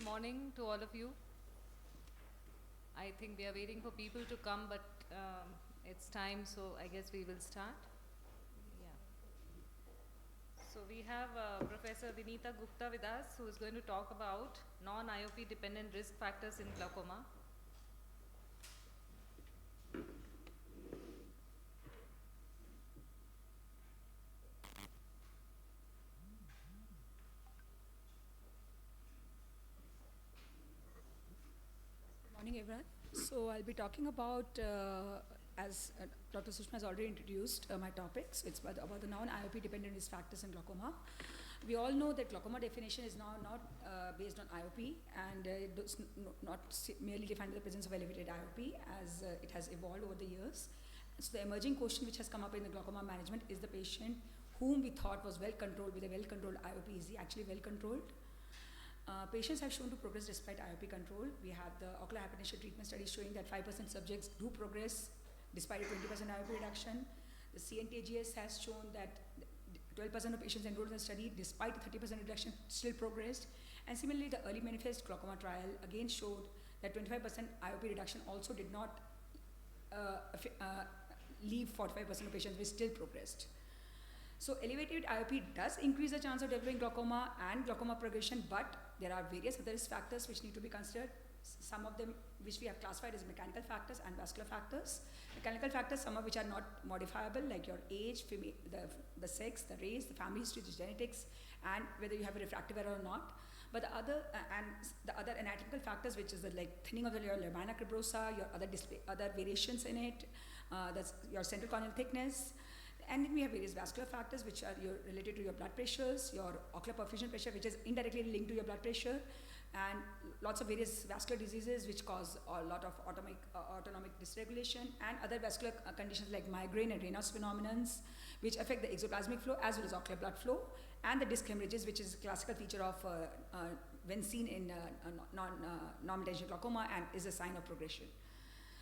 morning to all of you. I think we are waiting for people to come, but it's time, so I guess we will start. Yeah. So we have Professor Vinita Gupta with us, who is going to talk about non-IOP dependent risk factors in glaucoma. Good morning, everyone. So I'll be talking about, as Dr. Sushma has already introduced my topics. It's about the non-IOP dependent risk factors in glaucoma. We all know that glaucoma definition is now not based on IOP, and it does not merely define the presence of elevated IOP, as it has evolved over the years. So the emerging question which has come up in the glaucoma management is the patient whom we thought was well controlled with a well controlled IOP, is he actually well controlled? Patients have shown to progress despite IOP control. We have the ocular hypertension treatment studies showing that 5% subjects do progress despite a 20% IOP reduction. The CNTGS has shown that 12% of patients enrolled in the study, despite a 30% reduction, still progressed. And similarly, the early manifest glaucoma trial again showed that 25% IOP reduction also did not leave 45% of patients which still progressed. So elevated IOP does increase the chance of developing glaucoma and glaucoma progression, but there are various other risk factors which need to be considered. Some of them which we have classified as mechanical factors and vascular factors. Mechanical factors, some of which are not modifiable, like your age, the sex, the race, the family history, the genetics, and whether you have a refractive error or not. But the other anatomical factors, which is like thinning of your lamina cribrosa, your other variations in it, that's your central corneal thickness. And then we have various vascular factors which are related to your blood pressures, your ocular perfusion pressure, which is indirectly linked to your blood pressure, and lots of various vascular diseases which cause a lot of autonomic dysregulation, and other vascular conditions like migraine and Raynaud's phenomenons, which affect the exoplasmic flow as well as ocular blood flow, and the disc hemorrhages, which is a classical feature of when seen in non-metastatic glaucoma and is a sign of progression.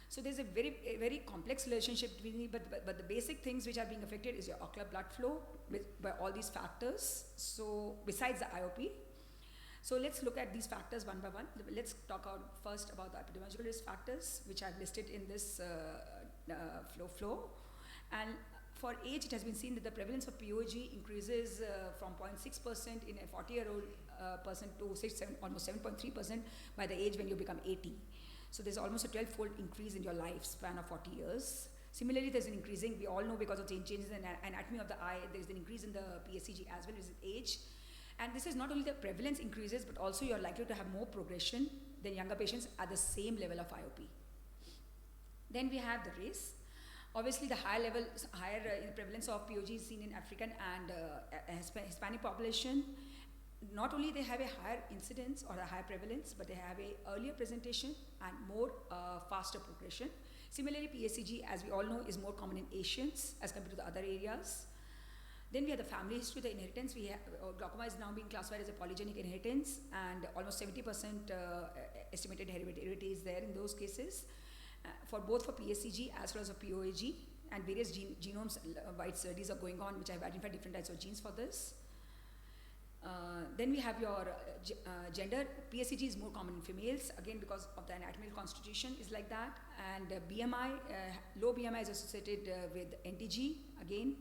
So there's a very complex relationship between, but the basic things which are being affected is your ocular blood flow by all these factors. So besides the IOP, so let's look at these factors one by one. Let's talk first about the epidemiological risk factors, which I've listed in this flow. And for age, it has been seen that the prevalence of POG increases from 0.6% in a 40-year-old person to almost 7.3% by the age when you become 80. So there's almost a 12-fold increase in your lifespan of 40 years. Similarly, there's an increasing, we all know because of changes in anatomy of the eye, there's an increase in the PSEG as well as age. And this is not only the prevalence increases, but also you're likely to have more progression than younger patients at the same level of IOP. Then we have the race. Obviously, the higher prevalence of POG is seen in African and Hispanic population. Not only they have a higher incidence or a higher prevalence, but they have a earlier presentation and more faster progression. Similarly, PSEG, as we all know, is more common in Asians as compared to the other areas. Then we have the family history, the inheritance. Glaucoma is now being classified as a polygenic inheritance, and almost 70% estimated heredity is there in those cases, for PSEG as well as for POAG, and various genomes-wide studies are going on, which have identified different types of genes for this. Then we have your gender. PSEG is more common in females, again because of the anatomical constitution is like that, and BMI, low BMI is associated with NTG again,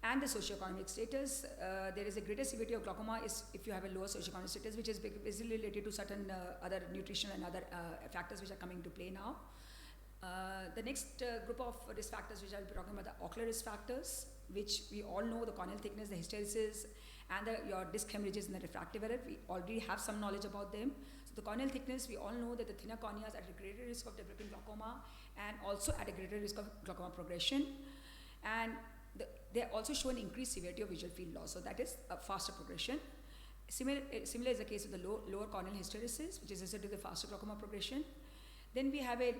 and the socioeconomic status. There is a greater severity of glaucoma if you have a lower socioeconomic status, which is basically related to certain other nutrition and other factors which are coming to play now. The next group of risk factors which I'll be talking about, the ocular risk factors, which we all know, the corneal thickness, the hysteresis, and your disc hemorrhages and the refractive error. We already have some knowledge about them. So the corneal thickness, we all know that the thinner corneas are at a greater risk of developing glaucoma and also at a greater risk of glaucoma progression. And they also show an increased severity of visual field loss. So that is a faster progression. Similar is the case with the lower corneal hysteresis, which is associated with the faster glaucoma progression. Then we have a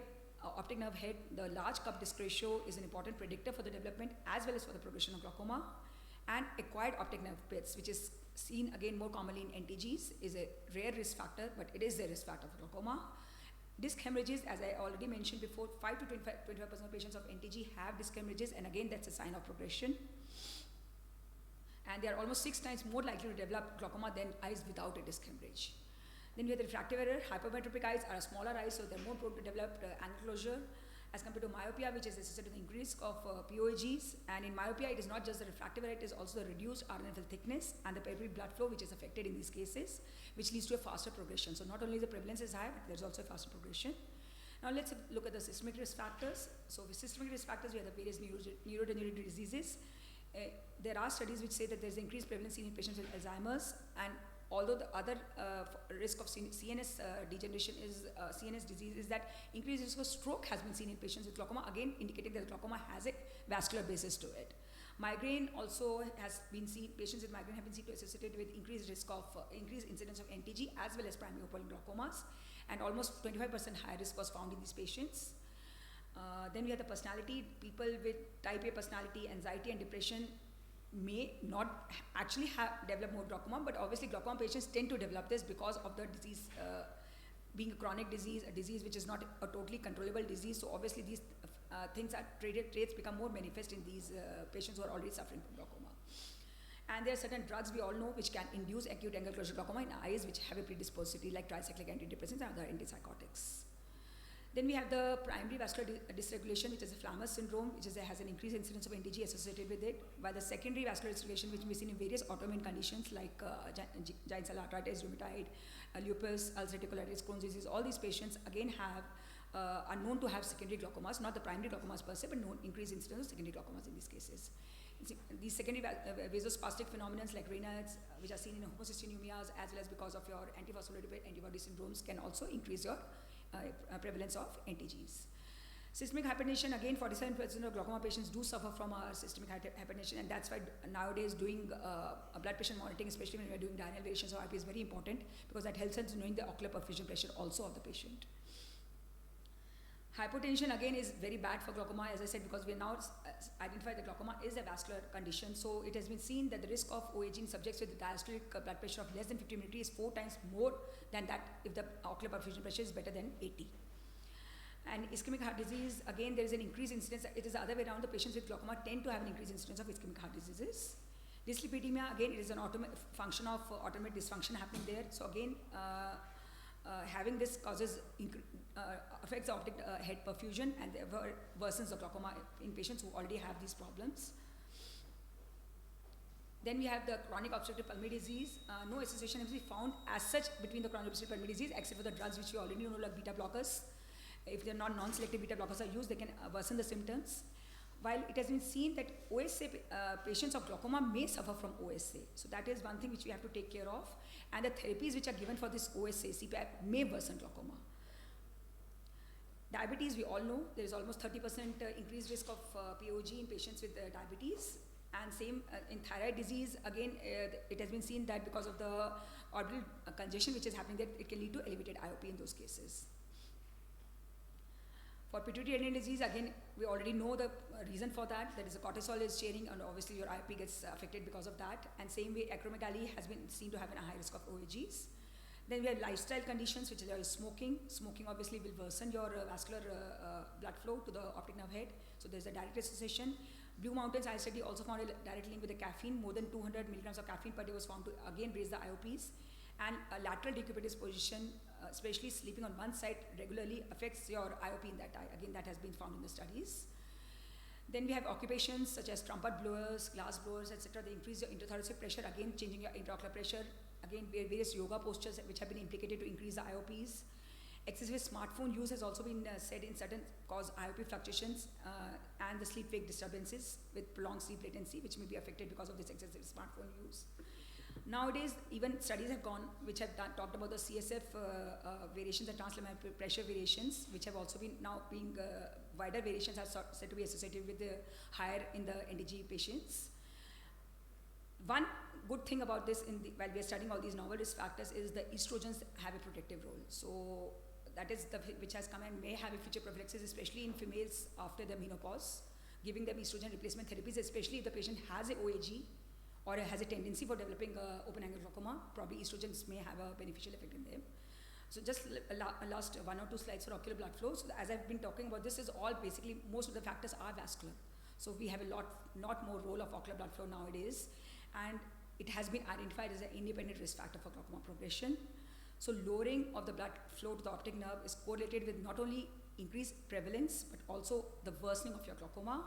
optic nerve head. The large cup disc ratio is an important predictor for the development as well as for the progression of glaucoma. And acquired optic nerve pits, which is seen again more commonly in NTGs, is a rare risk factor, but it is a risk factor for glaucoma. Disc hemorrhages, as I already mentioned before, 5 to 25% of patients of NTG have disc hemorrhages, and again that's a sign of progression. And they are almost 6 times more likely to develop glaucoma than eyes without a disc hemorrhage. Then we have the refractive error. Hypermetropic eyes are smaller eyes, so they're more prone to develop angle closure as compared to myopia, which is associated with increased risk of POAGs. And in myopia, it is not just the refractive error, it is also the reduced RNFL thickness and the peripheral blood flow, which is affected in these cases, which leads to a faster progression. So not only the prevalence is high, but there's also a faster progression. Now let's look at the systemic risk factors. So with systemic risk factors, we have the various neurodegenerative diseases. There are studies which say that there's increased prevalence in patients with Alzheimer's, and although the other risk of CNS degeneration is CNS disease is that increased risk of stroke has been seen in patients with glaucoma, again indicating that glaucoma has a vascular basis to it. Migraine also has been seen, patients with migraine have been seen to associated with increased risk of increased incidence of NTG as well as primary open glaucomas, and almost 25% higher risk was found in these patients. Then we have the personality. People with type A personality, anxiety and depression may not actually have developed more glaucoma, but obviously glaucoma patients tend to develop this because of the disease being a chronic disease, a disease which is not a totally controllable disease. So obviously these traits become more manifest in these patients who are already suffering from glaucoma. And there are certain drugs we all know which can induce acute angle closure glaucoma in eyes which have a predispository, like tricyclic antidepressants and other antipsychotics. Then we have the primary vascular dysregulation, which is a Flammer's syndrome, which has an increased incidence of NTG associated with it, while the secondary vascular dysregulation, which we see in various autoimmune conditions like giant cell arteritis, rheumatoid, lupus, ulcerative colitis, Crohn's disease, all these patients again are known to have secondary glaucomas, not the primary glaucomas per se, but known increased incidence of secondary glaucomas in these cases. These secondary vasospastic phenomena like Raynaud's, which are seen in homocystinuemias, as well as because of your antiphospholipid antibody syndromes, can also increase your prevalence of NTGs. Systemic hypertension, again 47% of glaucoma patients do suffer from systemic hypertension, and that's why nowadays doing a blood pressure monitoring, especially when we are doing diurnal variations of RP, is very important, because that helps us in knowing the ocular perfusion pressure also of the patient. Hypotension again is very bad for glaucoma, as I said, because we now identify that glaucoma is a vascular condition. So it has been seen that the risk of OAG in subjects with diastolic blood pressure of less than 50 mmHg is 4 times more than that if the ocular perfusion pressure is better than 80. And ischemic heart disease, again there is an increased incidence. It is the other way around. The patients with glaucoma tend to have an increased incidence of ischemic heart diseases. Dyslipidemia, again it is an function of autonomic dysfunction happening there. So again, having this causes affects the optic head perfusion, and therefore worsens the glaucoma in patients who already have these problems. Then we have the chronic obstructive pulmonary disease. No association has been found as such between the chronic obstructive pulmonary disease, except for the drugs which we already know, like beta blockers. If they're not non-selective beta blockers are used, they can worsen the symptoms. While it has been seen that OSA patients of glaucoma may suffer from OSA. So that is one thing which we have to take care of. And the therapies which are given for this OSA, CPAP, may worsen glaucoma. Diabetes, we all know, there is almost 30% increased risk of POG in patients with diabetes. And same in thyroid disease, again, it has been seen that because of the orbital congestion which is happening there, it can lead to elevated IOP in those cases. For pituitary adrenal disease, again, we already know the reason for that. That is the cortisol is sharing, and obviously your IOP gets affected because of that. And same way, acromegaly has been seen to have a high risk of OAGs. Then we have lifestyle conditions, which is smoking. Smoking obviously will worsen your vascular blood flow to the optic nerve head. So there's a direct association. Blue Mountains eye study also found a direct link with the caffeine. More than 200 milligrams of caffeine per day was found to again raise the IOPs. And a lateral decubitus position, especially sleeping on one side regularly, affects your IOP in that eye. Again, that has been found in the studies. Then we have occupations such as trumpet blowers, glass blowers, etc. They increase your intrathoracic pressure, again changing your intraocular pressure. Again, various yoga postures which have been implicated to increase the IOPs. Excessive smartphone use has also been said in certain cause IOP fluctuations and the sleep-wake disturbances with prolonged sleep latency, which may be affected because of this excessive smartphone use. Nowadays, even studies have gone which have talked about the CSF variations and transluminal pressure variations, which have also been now being wider variations are said to be associated with the higher in the NDG patients. One good thing about this, while we are studying all these novel risk factors, is the estrogens have a protective role. So that is which has come and may have a future prophylaxis, especially in females after the menopause, giving them estrogen replacement therapies, especially if the patient has a OAG or has a tendency for developing open angle glaucoma. Probably estrogens may have a beneficial effect in them. So just last 1 or 2 slides for ocular blood flow. So as I've been talking about, this is all basically, most of the factors are vascular. So we have a lot more role of ocular blood flow nowadays. And it has been identified as an independent risk factor for glaucoma progression. So lowering of the blood flow to the optic nerve is correlated with not only increased prevalence but also the worsening of your glaucoma.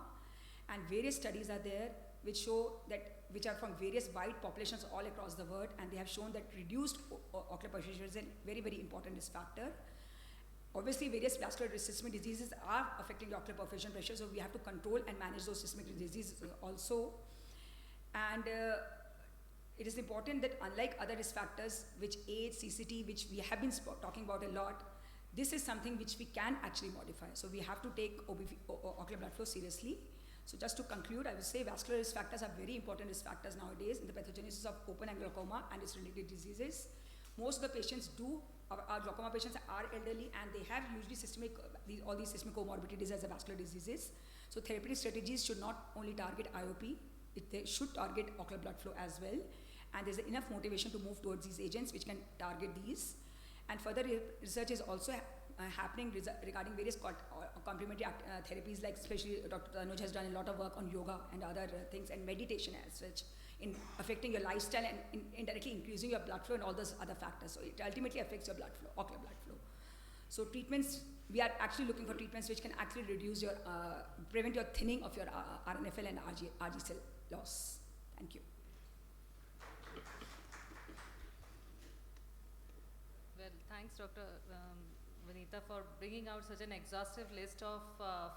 And various studies are there which show that, which are from various wide populations all across the world, and they have shown that reduced ocular perfusion is a very, very important risk factor. Obviously, various vascular systemic diseases are affecting the ocular perfusion pressure, so we have to control and manage those systemic diseases also. And it is important that unlike other risk factors, which age, CCT, which we have been talking about a lot, this is something which we can actually modify. So we have to take ocular blood flow seriously. So just to conclude, I will say vascular risk factors are very important risk factors nowadays in the pathogenesis of open-angle glaucoma and its related diseases. Most of the patients our glaucoma patients are elderly, and they have usually all these systemic comorbidities as vascular diseases. So therapeutic strategies should not only target IOP, they should target ocular blood flow as well. And there's enough motivation to move towards these agents which can target these. And further research is also happening regarding various complementary therapies, like especially Dr. Tanuj has done a lot of work on yoga and other things, and meditation as such, in affecting your lifestyle and indirectly increasing your blood flow and all those other factors. So it ultimately affects your blood flow, ocular blood flow. So treatments, we are actually looking for treatments which can actually reduce your, prevent your thinning of your RNFL and RG cell loss. Thank you. Well, thanks, Dr. Vanitha, for bringing out such an exhaustive list of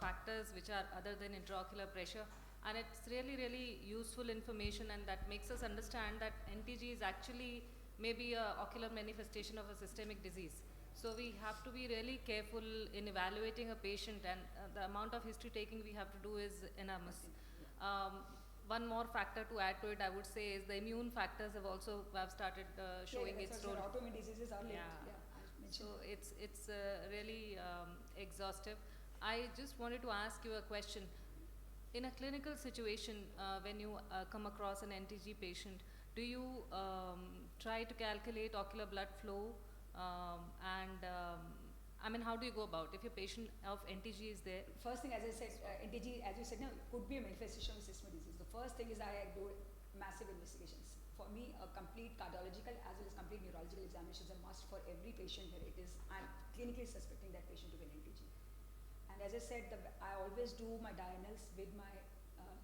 factors which are other than intraocular pressure. And it's really, really useful information, and that makes us understand that NTG is actually maybe an ocular manifestation of a systemic disease. So we have to be really careful in evaluating a patient, and the amount of history taking we have to do is enormous. One more factor to add to it, I would say, is the immune factors have started showing its role. Autoimmune diseases are linked. So it's really exhaustive. I just wanted to ask you a question. In a clinical situation, when you come across an NTG patient, do you try to calculate ocular blood flow? I mean, how do you go about if your patient of NTG is there? First thing, as I said, NTG, as you said, no, could be a manifestation of systemic disease. The first thing is I do massive investigations. For me, a complete cardiological as well as complete neurological examination is a must for every patient where it is. I'm clinically suspecting that patient to be an NTG. And as I said, I always do my diurnals with my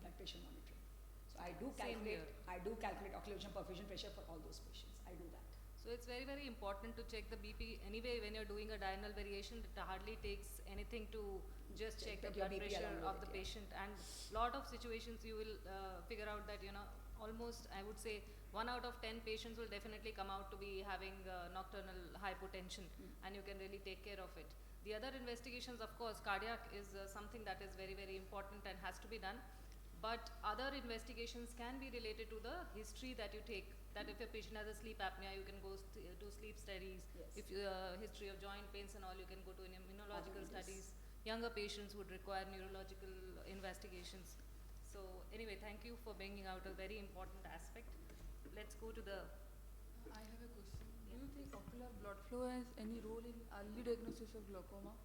blood pressure monitoring. So I do calculate ocular perfusion pressure for all those patients. I do that. So it's very, very important to check the BP. Anyway, when you're doing a diurnal variation, it hardly takes anything to just check the blood pressure of the patient. And a lot of situations you will figure out that, almost, I would say, 1 out of 10 patients will definitely come out to be having nocturnal hypotension, and you can really take care of it. The other investigations, of course, cardiac is something that is very, very important and has to be done. But other investigations can be related to the history that you take. That if a patient has a sleep apnea, you can go to sleep studies. Yes. If history of joint pains and all, you can go to immunological studies. Younger patients would require neurological investigations. So anyway, thank you for bringing out a very important aspect. Let's go to the... I have a question. Do you think ocular blood flow has any role in early diagnosis of glaucoma?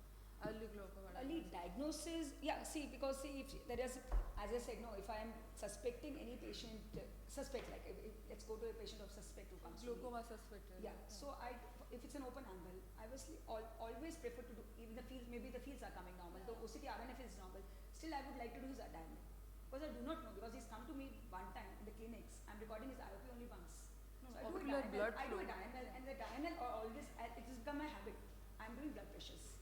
Early diagnosis, because if there is, as I said, if I am suspecting any patient, let's go to a patient of suspect who comes glaucoma to me. suspected. Yeah, so if it's an open angle, I always prefer to do, even the fields, maybe the fields are coming normal, the OCT RNF is normal, still I would like to do his diurnal. Because I do not know, because he's come to me one time in the clinics, I'm recording his IOP only once. No, so I do a diurnal, and the diurnal always, it has become my habit. I'm doing blood pressures.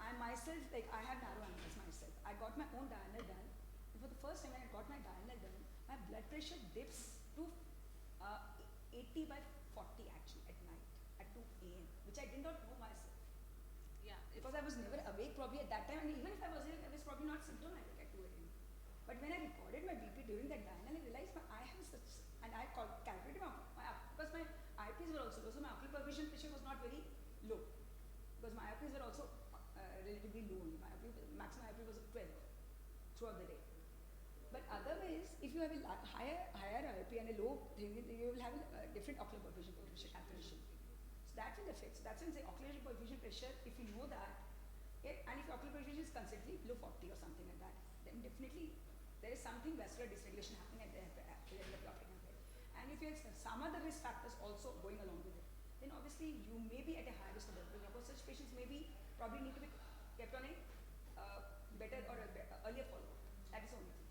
I myself, I have narrow angles myself. I got my own diurnal done. And for the first time when I got my diurnal done, my blood pressure dips to 80 by 40 actually at night, at 2 a.m., which I did not know myself. Yeah. Because I was never awake probably at that time, and even if I was awake, I was probably not symptomatic at 2 a.m. But when I recorded my BP during that diurnal, I realized I have such, and I calculated because my IOPs were also low, so my ocular perfusion pressure was not very low. Because my IOPs were also relatively low. My maximum IOP was 12 throughout the day. But otherwise, if you have a higher IOP and a low thing, you will have a different ocular perfusion pressure calculation. So that will affect. So that's when say ocular perfusion pressure, if you know that, and if ocular perfusion is constantly below 40 or something like that, then definitely there is something vascular dysregulation happening at the level of the optic nerve. And if you have some other risk factors also going along with it. then obviously you may be at a higher risk of developing glaucoma. Such patients probably need to be kept on a better or earlier follow-up. That is the only thing.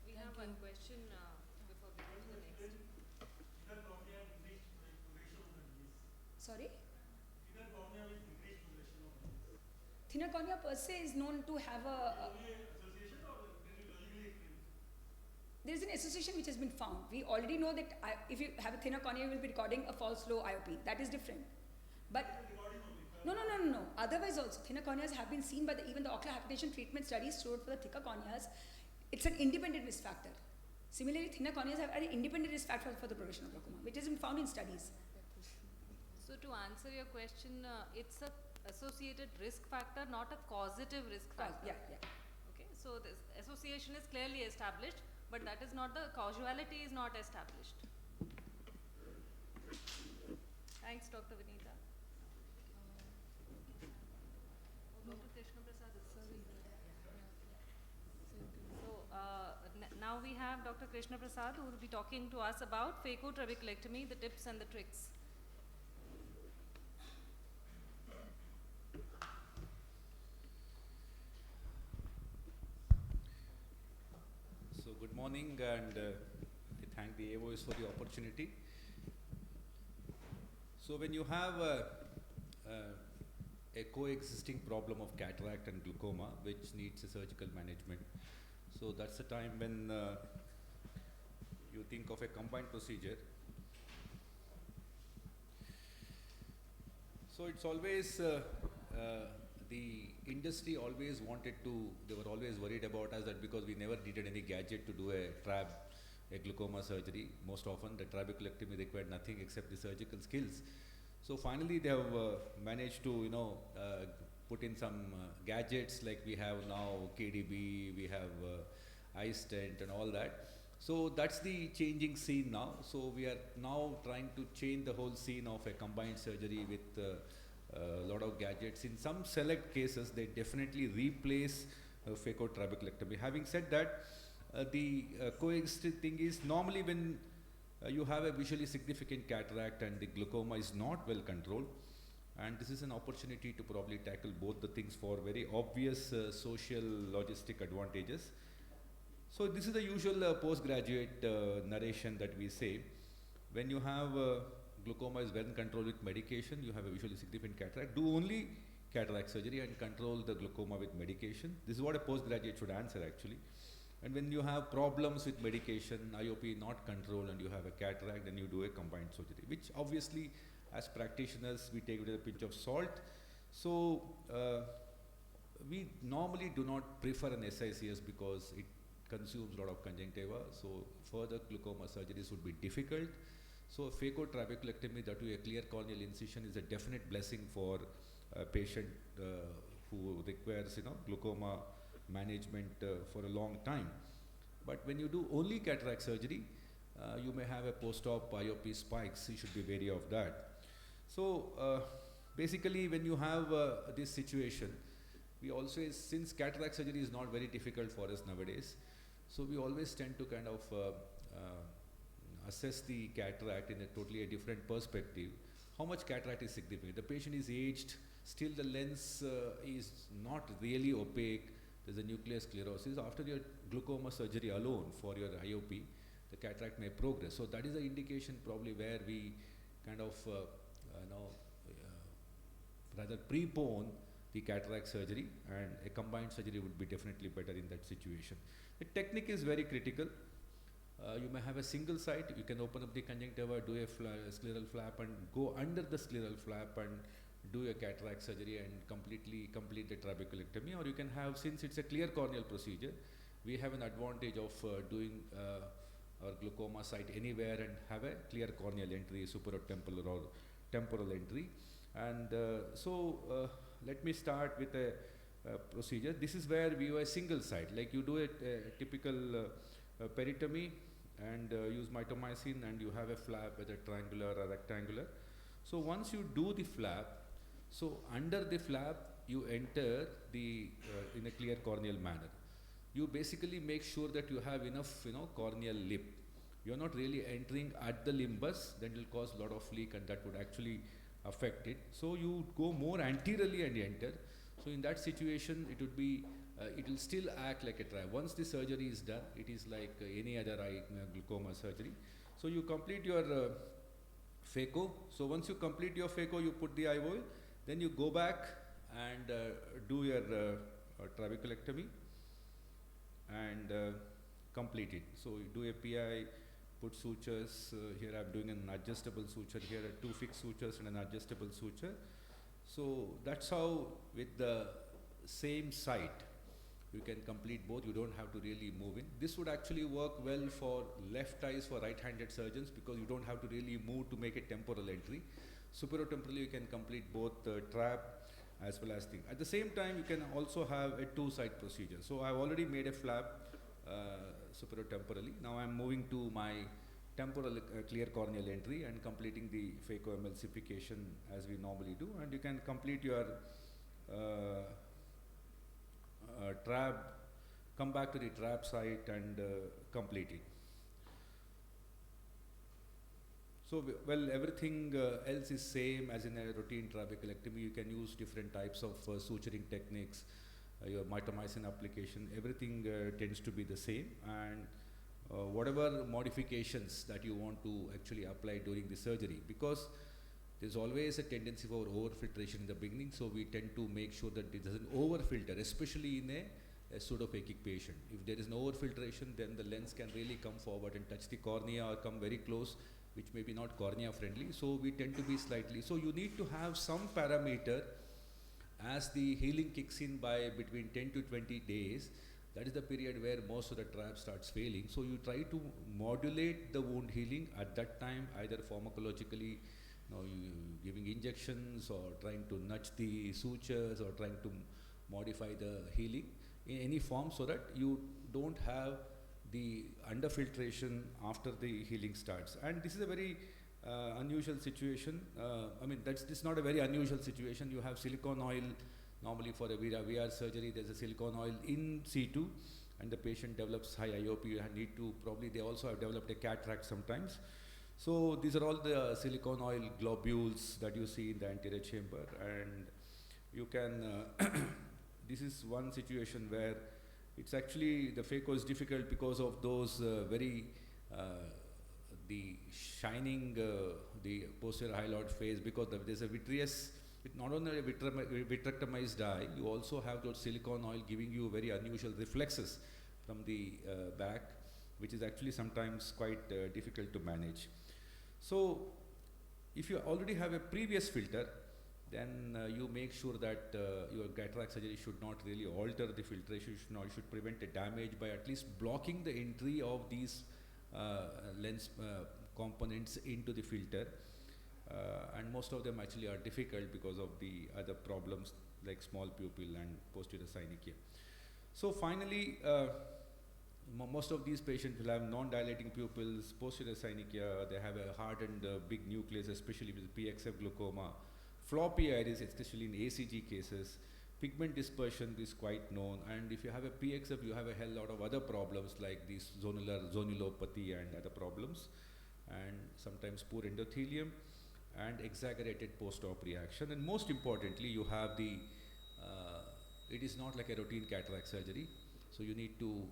We Thank have you. one question before we go to the next. Sorry? Thinner cornea per se is known to have there is an association which has been found. We already know that if you have a thinner cornea, you will be recording a false low IOP. That is different. But no. Otherwise also, thinner corneas have been seen by even the ocular hypertension treatment studies showed for the thicker corneas. It's an independent risk factor. Similarly, thinner corneas have an independent risk factor for the progression of glaucoma, which has been found in studies. So to answer your question, it's a associated risk factor, not a causative risk factor. Yeah. Okay, so this association is clearly established, but that is not the causality is not established. Thanks, Dr. Vinita. Dr. Krishna Prasad is Sorry. So now we have Dr. Krishna Prasad who will be talking to us about phacotrabeculectomy, the tips and the tricks. So good morning, and I thank the AOS for the opportunity. So when you have a coexisting problem of cataract and glaucoma which needs a surgical management, so that's the time when you think of a combined procedure. So it's always the industry always wanted to, they were always worried about us that because we never needed any gadget to do a glaucoma surgery. Most often the trabeculectomy required nothing except the surgical skills. So finally they have managed to put in some gadgets like we have now KDB, we have eye stent and all that. So that's the changing scene now. So we are now trying to change the whole scene of a combined surgery with a lot of gadgets. In some select cases, they definitely replace phacotrabeculectomy. Having said that, the coexisting thing is normally when you have a visually significant cataract and the glaucoma is not well controlled, and this is an opportunity to probably tackle both the things for very obvious social logistic advantages. So this is the usual postgraduate narration that we say. When you have glaucoma is well controlled with medication, you have a visually significant cataract, do only cataract surgery and control the glaucoma with medication. This is what a postgraduate should answer actually. And when you have problems with medication, IOP not controlled, and you have a cataract, then you do a combined surgery, which obviously as practitioners we take it with a pinch of salt. So we normally do not prefer an SICS because it consumes a lot of conjunctiva, so further glaucoma surgeries would be difficult. So a phacotrabeculectomy, that way a clear corneal incision, is a definite blessing for a patient who requires glaucoma management for a long time. But when you do only cataract surgery, you may have a post-op IOP spikes. You should be wary of that. So basically when you have this situation, we also, since cataract surgery is not very difficult for us nowadays, so we always tend to kind of assess the cataract in a totally different perspective. How much cataract is significant? The patient is aged, still the lens is not really opaque, there's a nuclear sclerosis. After your glaucoma surgery alone for your IOP, the cataract may progress. So that is the indication probably where we kind of rather prepone the cataract surgery, and a combined surgery would be definitely better in that situation. The technique is very critical. You may have a single site, you can open up the conjunctiva, do a scleral flap and go under the scleral flap and do a cataract surgery and completely complete the trabeculectomy. Or you can have, since it's a clear corneal procedure, we have an advantage of doing our glaucoma site anywhere and have a clear corneal entry, superotemporal or temporal entry. And let me start with a procedure. This is where we do a single site, like you do a typical peritomy and use mitomycin, and you have a flap, whether triangular or rectangular. So once you do the flap, so under the flap you enter the in a clear corneal manner. You basically make sure that you have enough corneal lip. You are not really entering at the limbus, then it will cause a lot of leak, and that would actually affected. So you go more anteriorly and enter. So in that situation, it would be, it will still act like a trap. Once the surgery is done, it is like any other eye glaucoma surgery. So you complete your phaco. So once you complete your phaco, you put the IOL, then you go back and do your trabeculectomy and complete it. So you do a PI, put sutures. Here I'm doing an adjustable suture. Here are 2 fixed sutures and an adjustable suture. So that's how with the same site you can complete both. You don't have to really move in. This would actually work well for left eyes for right-handed surgeons because you don't have to really move to make a temporal entry. Superotemporally you can complete both trap as well as thing. At the same time you can also have a 2-site procedure. So I've already made a flap superotemporally. Now I'm moving to my temporal clear corneal entry and completing the phacoemulsification as we normally do, and you can complete your trap, come back to the trap site and complete it. So, well, everything else is same as in a routine trabeculectomy. You can use different types of suturing techniques, your mitomycin application, everything tends to be the same, and whatever modifications that you want to actually apply during the surgery, because there's always a tendency for overfiltration in the beginning, so we tend to make sure that it doesn't overfilter, especially in a pseudophakic patient. If there is no overfiltration, then the lens can really come forward and touch the cornea or come very close, which may be not cornea friendly. So we tend to be slightly, so you need to have some parameter as the healing kicks in by between 10 to 20 days. That is the period where most of the trap starts failing. So you try to modulate the wound healing at that time, either pharmacologically, you giving injections or trying to nudge the sutures or trying to modify the healing in any form so that you don't have the underfiltration after the healing starts. And this is a very unusual situation. I mean, this not a very unusual situation. You have silicone oil. Normally for a VR surgery, there's a silicone oil in situ and the patient develops high IOP. You need to probably, they also have developed a cataract sometimes. So these are all the silicone oil globules that you see in the anterior chamber, and you can, this is one situation where it's actually, the phaco is difficult because of those very, the shining, the posterior hyaloid phase, because there's a vitreous, not only a vitrectomized eye, you also have those silicone oil giving you very unusual reflexes from the back, which is actually sometimes quite difficult to manage. So if you already have a previous filter, then you make sure that your cataract surgery should not really alter the filtration. You should prevent a damage by at least blocking the entry of these lens components into the filter. And most of them actually are difficult because of the other problems like small pupil and posterior synechia. So finally, most of these patients will have non-dilating pupils, posterior synechia, they have a hardened big nucleus, especially with PXF glaucoma, floppy iris, especially in ACG cases. Pigment dispersion is quite known, and if you have a PXF, you have a hell lot of other problems like this zonulopathy and other problems, and sometimes poor endothelium and exaggerated post-op reaction. And most importantly, you have the, it is not like a routine cataract surgery, so you need to,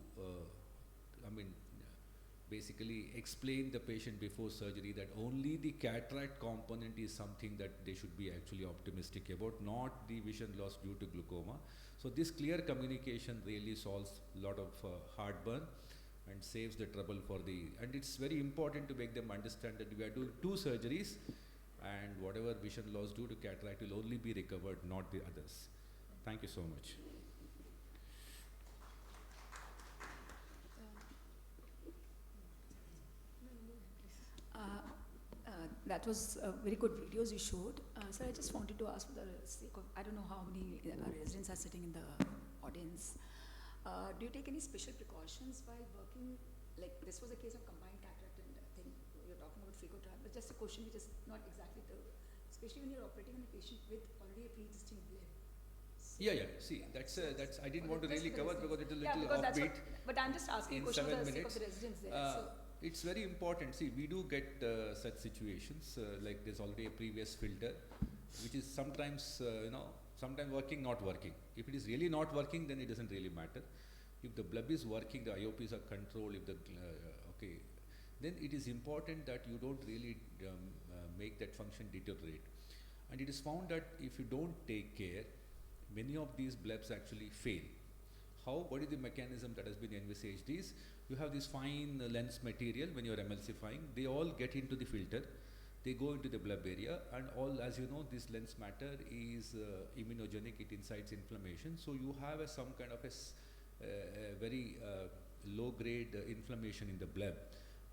basically explain the patient before surgery that only the cataract component is something that they should be actually optimistic about, not the vision loss due to glaucoma. So this clear communication really solves a lot of heartburn and saves the trouble for the, and it's very important to make them understand that we are doing 2 surgeries and whatever vision loss due to cataract will only be recovered, not the others. Thank you so much. That was very good videos you showed. Sir, I just wanted to ask for the sake of, I don't know how many residents are sitting in the audience. Do you take any special precautions while working? Like this was a case of combined cataract and I think you're talking about phacotrap, but just a question which is not exactly the, especially when you're operating on a patient with already a pre-existing bleb. So See, that's I didn't want to really cover because it's a little offbeat. But I'm just asking a question for the sake of the residents there. It's very important. See, we do get such situations like there's already a previous filter, which is sometimes, sometimes working, not working. If it is really not working, then it doesn't really matter. If the bleb is working, the IOPs are controlled. If the okay, then it is important that you don't really make that function deteriorate. And it is found that if you don't take care, many of these blebs actually fail. How? What is the mechanism that has been envisaged? Is you have this fine lens material when you are emulsifying. They all get into the filter. They go into the bleb area, and all, as you know, this lens matter is immunogenic. It incites inflammation. So you have some kind of a very low-grade inflammation in the bleb,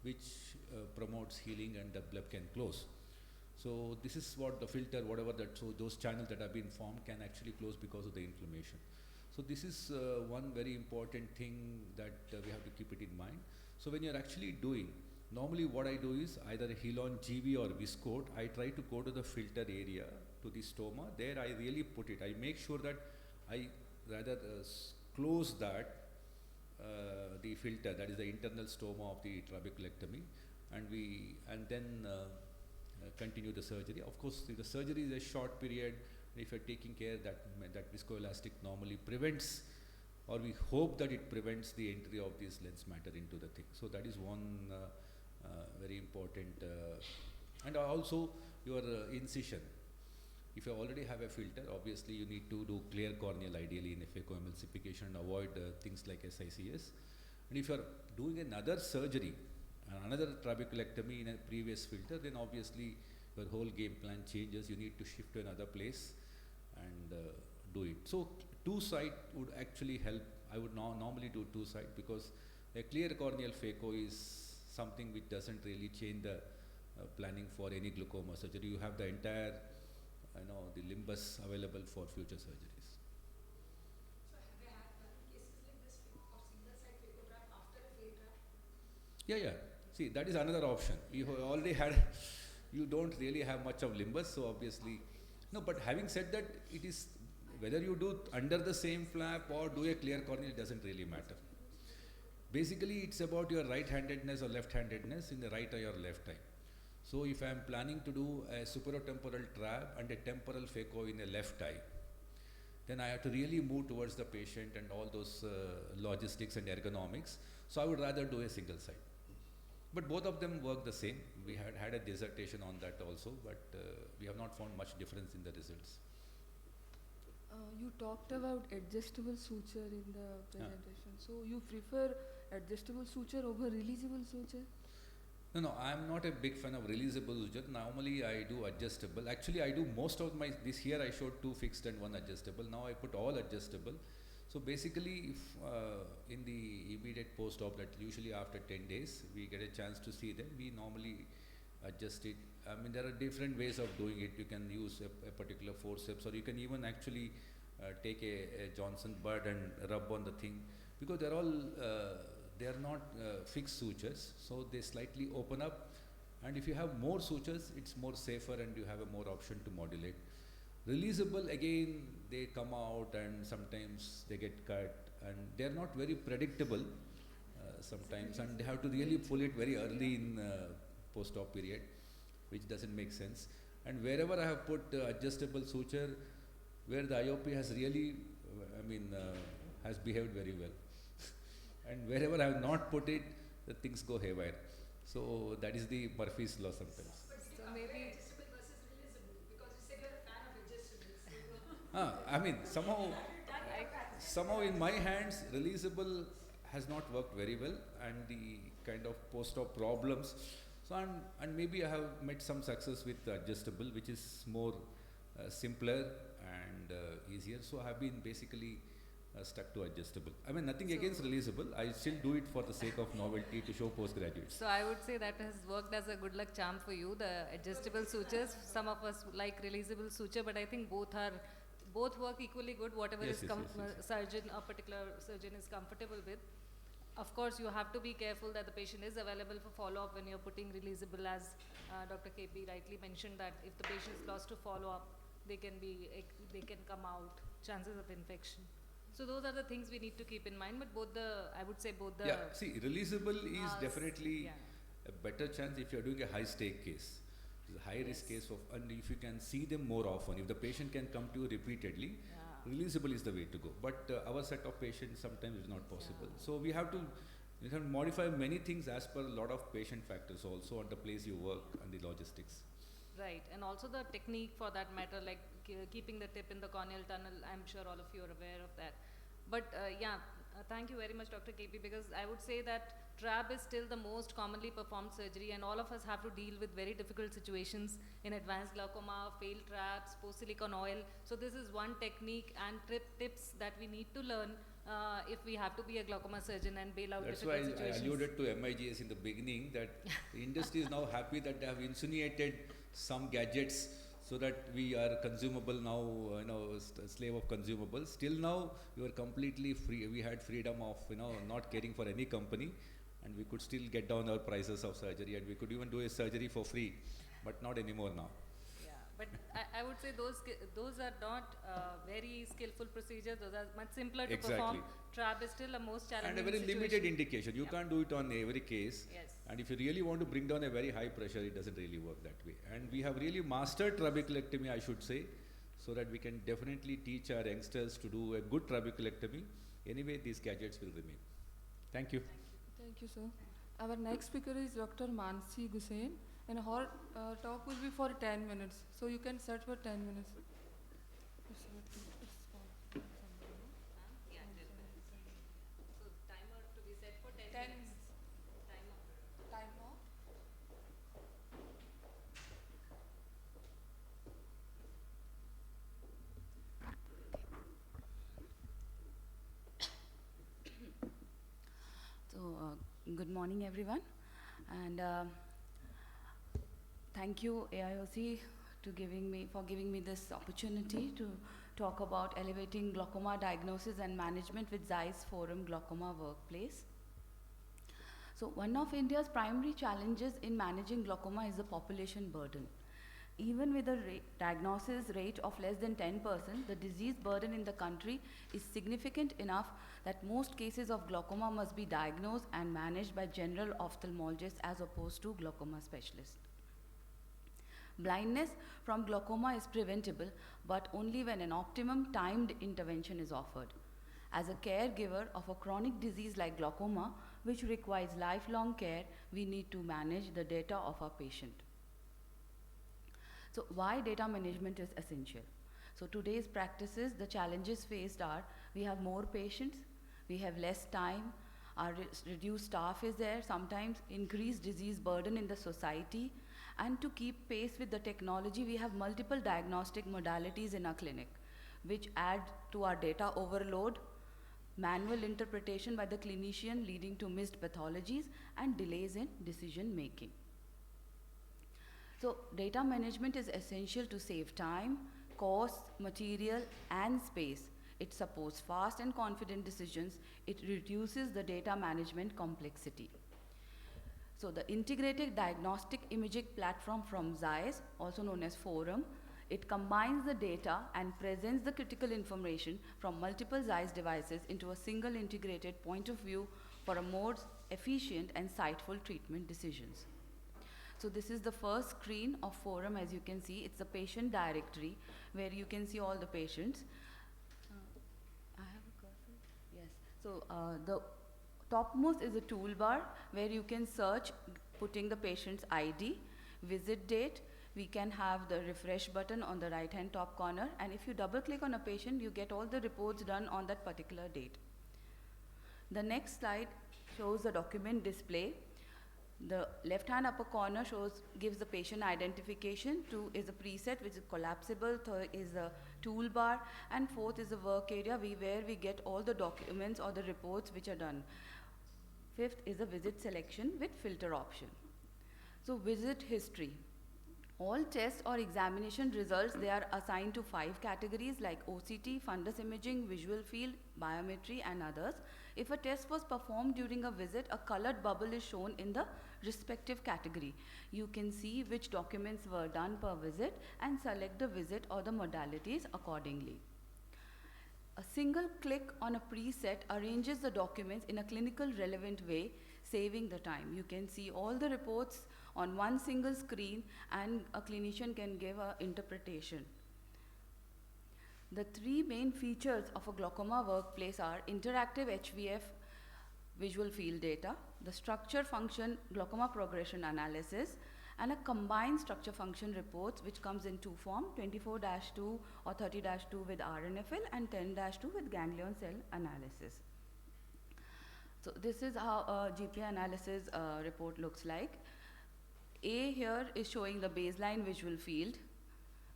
which promotes healing, and the bleb can close. So this is what the filter, whatever that, so those channels that have been formed can actually close because of the inflammation. So this is one very important thing that we have to keep it in mind. So when you're actually doing, normally what I do is either a Helon GV or Viscoat, I try to go to the filter area, to the stoma. There I really put it. I make sure that I rather close that, the filter, that is the internal stoma of the trabeculectomy, and then continue the surgery. Of course, if the surgery is a short period, if you're taking care, that viscoelastic normally prevents, or we hope that it prevents the entry of this lens matter into the thing. So that is one very important, and also your incision. If you already have a filter, obviously you need to do clear corneal, ideally in a phacoemulsification, and avoid things like SICS. And if you are doing another surgery, another trabeculectomy in a previous filter, then obviously your whole game plan changes. You need to shift to another place and do it. So two-site would actually help. I would normally do two-site, because a clear corneal phaco is something which doesn't really change the planning for any glaucoma surgery. You have the entire, the limbus available for future surgeries. So have you had cases like this of single-site phacotrap after a failed trap? Yeah. See, that is another option. You have already had, you don't really have much of limbus, so obviously, no, but having said that, it is, whether you do under the same flap or do a clear corneal, it doesn't really matter. Basically, it's about your right-handedness or left-handedness in the right eye or left eye. So if I am planning to do a superotemporal trap and a temporal phaco in a left eye, then I have to really move towards the patient and all those logistics and ergonomics. So I would rather do a single site. But both of them work the same. We had a dissertation on that also, but we have not found much difference in the results. You talked about adjustable suture in the presentation. So you prefer adjustable suture over releasable suture? No, I am not a big fan of releasable suture. Normally I do adjustable. Actually, I do most of my, this here I showed 2 fixed and 1 adjustable. Now I put all adjustable. So basically, if in the immediate post-op, that usually after 10 days, we get a chance to see them, we normally adjust it. I mean, there are different ways of doing it. You can use a particular forceps, or you can even actually take a Johnson bud and rub on the thing, because they're all, they are not fixed sutures, so they slightly open up, and if you have more sutures, it's more safer and you have a more option to modulate. Releasable, again, they come out and sometimes they get cut, and they're not very predictable sometimes, and they have to really pull it very early in post-op period, which doesn't make sense. And wherever I have put adjustable suture, where the IOP has really, has behaved very well. And wherever I have not put it, the things go haywire. So that is the Murphy's law sometimes. So maybe Adjustable versus releasable, because you said you're a fan of adjustables. Somehow in my hands, releasable has not worked very well, and the kind of post-op problems. So and maybe I have met some success with adjustable, which is more simpler and easier. So I have been basically stuck to adjustable. I mean, nothing against releasable. I still do it for the sake of novelty to show postgraduates. so. I would say that has worked as a good luck charm for you. The adjustable sutures. Some of us like releasable suture, but I think both work equally good. Whatever Yes, is yes. a particular surgeon is comfortable with. Of course, you have to be careful that the patient is available for follow-up when you're putting releasable, as Dr. KP rightly mentioned, that if the patient is lost to follow-up, they can come out, chances of infection. So those are the things we need to keep in mind, but I would say both the. Yeah, see, releasable is definitely yeah. a better chance if you are doing a high stake case. It's a high risk case of, and if you can see them more often, if the patient can come to you repeatedly, releasable is the way to go. But our set of patients sometimes is not possible. So we have to modify many things as per a lot of patient factors also on the place you work and the logistics. Right, and also the technique for that matter, like keeping the tip in the corneal tunnel. I'm sure all of you are aware of that. But thank you very much, Dr. KP, because I would say that TRAB is still the most commonly performed surgery, and all of us have to deal with very difficult situations in advanced glaucoma, failed TRABs, post-silicon oil. So this is one technique and tips that we need to learn if we have to be a glaucoma surgeon and bail out That's difficult why situations. I alluded to MIGS in the beginning, that the industry is now happy that they have insinuated some gadgets so that we are consumable now, slave of consumables. Till now, we were completely free. We had freedom of, not caring for any company, and we could still get down our prices of surgery, and we could even do a surgery for free, but not anymore now. Yeah, but I would say those are not very skillful procedures. Those are much simpler to perform. TRAB is still a most challenging And a very situation. limited indication. You can't do it on every case. Yes. And if you really want to bring down a very high pressure, it doesn't really work that way. And we have really mastered trabeculectomy, I should say, so that we can definitely teach our youngsters to do a good trabeculectomy. Anyway, these gadgets will remain. Thank you. Thank you, sir. Our next speaker is Dr. Mansi Gusain, and her talk will be for 10 minutes. So you can search for 10 minutes. Yeah, 10 minutes. So timer to be set for 10 10 minutes. Timer. Time off. So, good morning, everyone, and thank you, AIOC, for giving me this opportunity to talk about elevating glaucoma diagnosis and management with Zeiss Forum Glaucoma Workplace. So, one of India's primary challenges in managing glaucoma is the population burden. Even with a diagnosis rate of less than 10%, the disease burden in the country is significant enough that most cases of glaucoma must be diagnosed and managed by general ophthalmologists as opposed to glaucoma specialists. Blindness from glaucoma is preventable, but only when an optimum timed intervention is offered. As a caregiver of a chronic disease like glaucoma, which requires lifelong care, we need to manage the data of our patient. So why data management is essential? So today's practices, the challenges faced are, we have more patients, we have less time, our reduced staff is there, sometimes increased disease burden in the society, and to keep pace with the technology, we have multiple diagnostic modalities in our clinic, which add to our data overload, manual interpretation by the clinician leading to missed pathologies, and delays in decision making. So data management is essential to save time, cost, material, and space. It supports fast and confident decisions. It reduces the data management complexity. So the integrated diagnostic imaging platform from Zeiss, also known as Forum, it combines the data and presents the critical information from multiple Zeiss devices into a single integrated point of view for a more efficient and insightful treatment decisions. So this is the first screen of Forum. As you can see, it's a patient directory where you can see all the patients. I have a cursor. Yes. So the topmost is a toolbar where you can search putting the patient's ID, visit date. We can have the refresh button on the right hand top corner, and if you double click on a patient, you get all the reports done on that particular date. The next slide shows the document display. The left hand upper corner gives the patient identification. 2 is a preset which is collapsible. 3rd is a toolbar, and 4th is a work area where we get all the documents or the reports which are done. 5th is a visit selection with filter option. So visit history. All test or examination results, they are assigned to 5 categories like OCT, fundus imaging, visual field, biometry, and others. If a test was performed during a visit, a colored bubble is shown in the respective category. You can see which documents were done per visit and select the visit or the modalities accordingly. A single click on a preset arranges the documents in a clinical relevant way, saving the time. You can see all the reports on one single screen, and a clinician can give an interpretation. The three main features of a glaucoma workplace are interactive HVF visual field data, the structure function glaucoma progression analysis, and a combined structure function reports, which comes in two forms, 24-2 or 30-2 with RNFL and 10-2 with ganglion cell analysis. So this is how a GPA analysis report looks like. A here is showing the baseline visual field.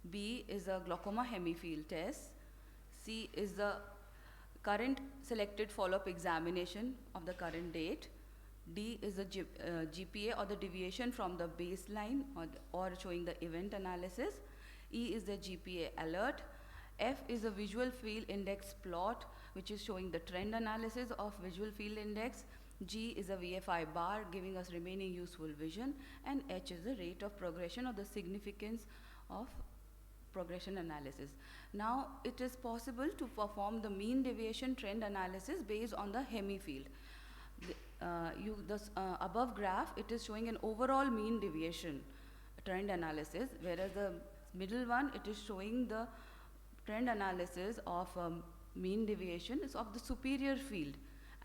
B is a glaucoma hemifield test. C is the current selected follow-up examination of the current date. D is the GPA or the deviation from the baseline or showing the event analysis. E is the GPA alert. F is a visual field index plot, which is showing the trend analysis of visual field index. G is a VFI bar giving us remaining useful vision, and H is the rate of progression or the significance of progression analysis. Now it is possible to perform the mean deviation trend analysis based on the hemifield. Above graph, it is showing an overall mean deviation trend analysis, whereas the middle one, it is showing the trend analysis of mean deviation is of the superior field,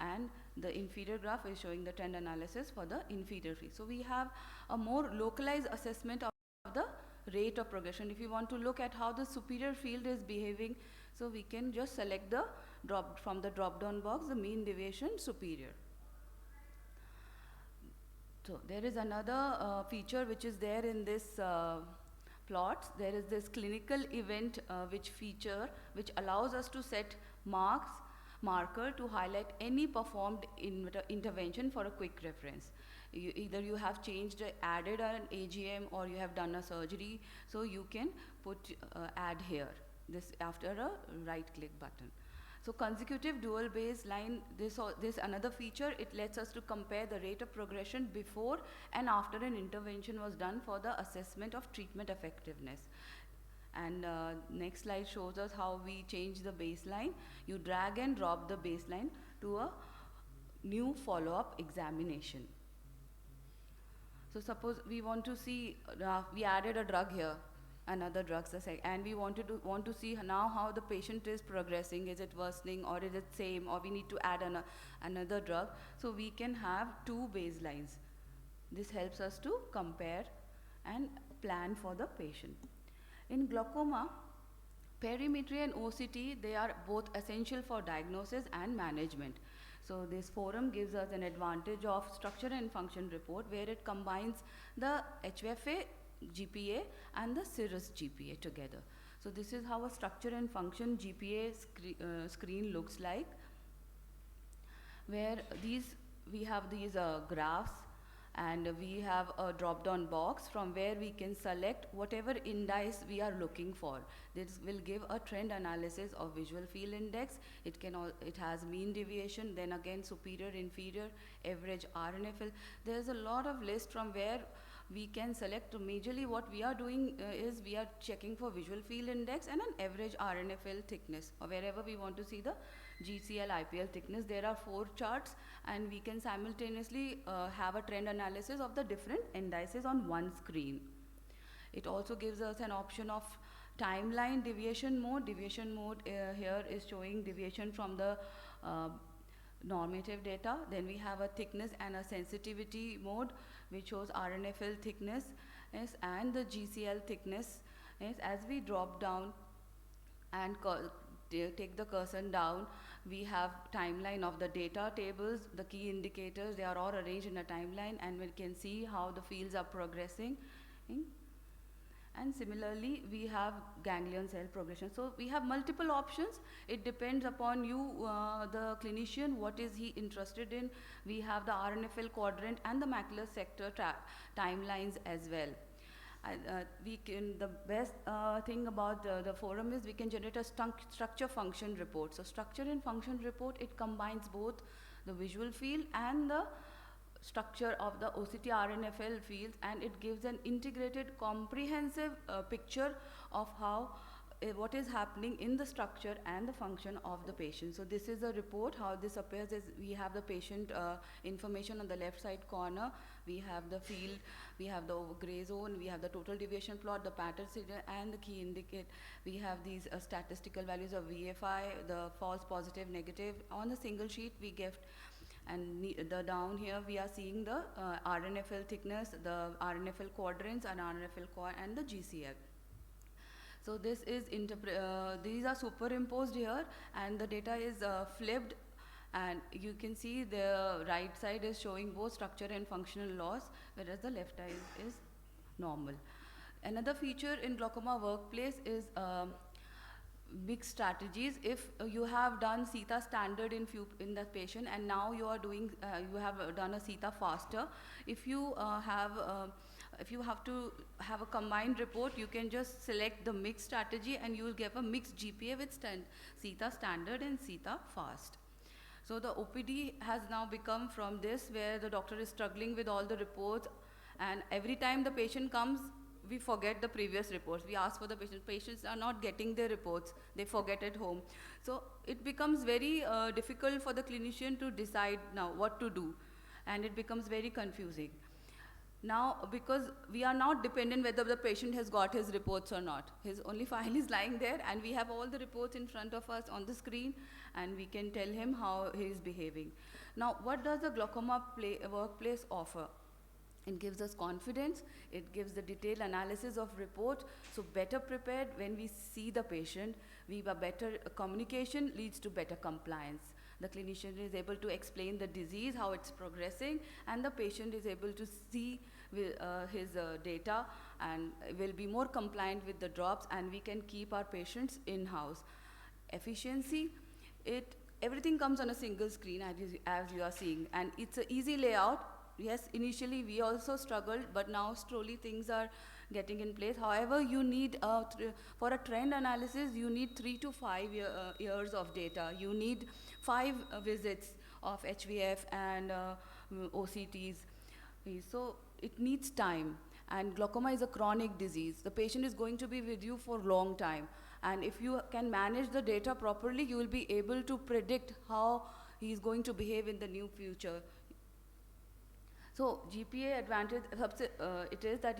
and the inferior graph is showing the trend analysis for the inferior field. So we have a more localized assessment of the rate of progression. If you want to look at how the superior field is behaving, so we can just select the from the drop down box the mean deviation superior. So there is another feature which is there in this plots. There is this clinical event which allows us to set marker to highlight any performed intervention for a quick reference. Either you have added an AGM, or you have done a surgery, so you can put add here this after a right click button. So consecutive dual baseline, this another feature, it lets us to compare the rate of progression before and after an intervention was done for the assessment of treatment effectiveness. And next slide shows us how we change the baseline. You drag and drop the baseline to a new follow-up examination. So suppose we want to see, we added a drug here, another drug, and we want to see now how the patient is progressing. Is it worsening, or is it same, or we need to add another drug? So we can have two baselines. This helps us to compare and plan for the patient. In glaucoma, perimetry and OCT, they are both essential for diagnosis and management. So this forum gives us an advantage of structure and function report, where it combines the HFA GPA and the Cirrus GPA together. So this is how a structure and function GPA screen looks like, where we have these graphs, and we have a drop down box from where we can select whatever index we are looking for. This will give a trend analysis of visual field index. It has mean deviation, then again superior, inferior, average, RNFL. There's a lot of list from where we can select. Majorly what we are doing is we are checking for visual field index and an average RNFL thickness, or wherever we want to see the GCL IPL thickness. There are 4 charts, and we can simultaneously have a trend analysis of the different indices on one screen. It also gives us an option of timeline deviation mode. Deviation mode here is showing deviation from the normative data. Then we have a thickness and a sensitivity mode, which shows RNFL thickness and the GCL thickness. As we drop down and take the cursor down, we have timeline of the data tables, the key indicators. They are all arranged in a timeline, and we can see how the fields are progressing. And similarly, we have ganglion cell progression. So we have multiple options. It depends upon you, the clinician, what is he interested in. We have the RNFL quadrant and the macular sector timelines as well. The best thing about the forum is we can generate a structure function report. So structure and function report, it combines both the visual field and the structure of the OCT RNFL fields, and it gives an integrated comprehensive picture of how what is happening in the structure and the function of the patient. So this is a report. How this appears is we have the patient information on the left side corner. We have the field, we have the gray zone, we have the total deviation plot, the pattern signal, and the key indicate. We have these statistical values of VFI, the false positive, negative. On the single sheet we give, and the down here we are seeing the RNFL thickness, the RNFL quadrants, and RNFL and the GCF. So this is these are superimposed here, and the data is flipped, and you can see the right side is showing both structure and functional loss, whereas the left side is normal. Another feature in glaucoma workplace is mixed strategies. If you have done CETA standard in the patient, and now you are doing you have done a CETA faster, if you have to have a combined report, you can just select the mixed strategy and you will get a mixed GPA with CETA standard and CETA fast. So the OPD has now become from this, where the doctor is struggling with all the reports, and every time the patient comes, we forget the previous reports. We ask for the patient. Patients are not getting their reports. They forget at home. So it becomes very difficult for the clinician to decide now what to do, and it becomes very confusing. Now, because we are not dependent whether the patient has got his reports or not. His only file is lying there, and we have all the reports in front of us on the screen, and we can tell him how he is behaving. Now, what does the glaucoma workplace offer? It gives us confidence, it gives the detailed analysis of report, so better prepared when we see the patient, we have better communication leads to better compliance. The clinician is able to explain the disease, how it's progressing, and the patient is able to see his data and will be more compliant with the drops, and we can keep our patients in-house. Efficiency, everything comes on a single screen as you are seeing, and it's an easy layout. Yes, initially we also struggled, but now slowly things are getting in place. However, you need, for a trend analysis, you need 3 to 5 years of data. You need 5 visits of HVF and OCTs. So it needs time, and glaucoma is a chronic disease. The patient is going to be with you for a long time, and if you can manage the data properly, you will be able to predict how he is going to behave in the near future. So GPA advantage, it is that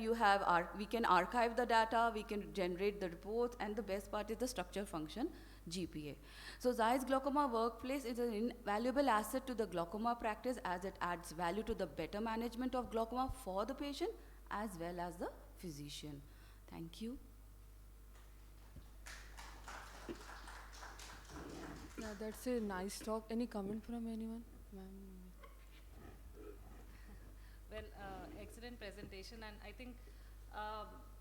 we can archive the data, we can generate the reports, and the best part is the structure function, GPA. So Zeiss Glaucoma Workplace is an invaluable asset to the glaucoma practice, as it adds value to the better management of glaucoma for the patient as well as the physician. Thank you. Yeah, that's a nice talk. Any comment from anyone? Ma'am? Well, excellent presentation, and I think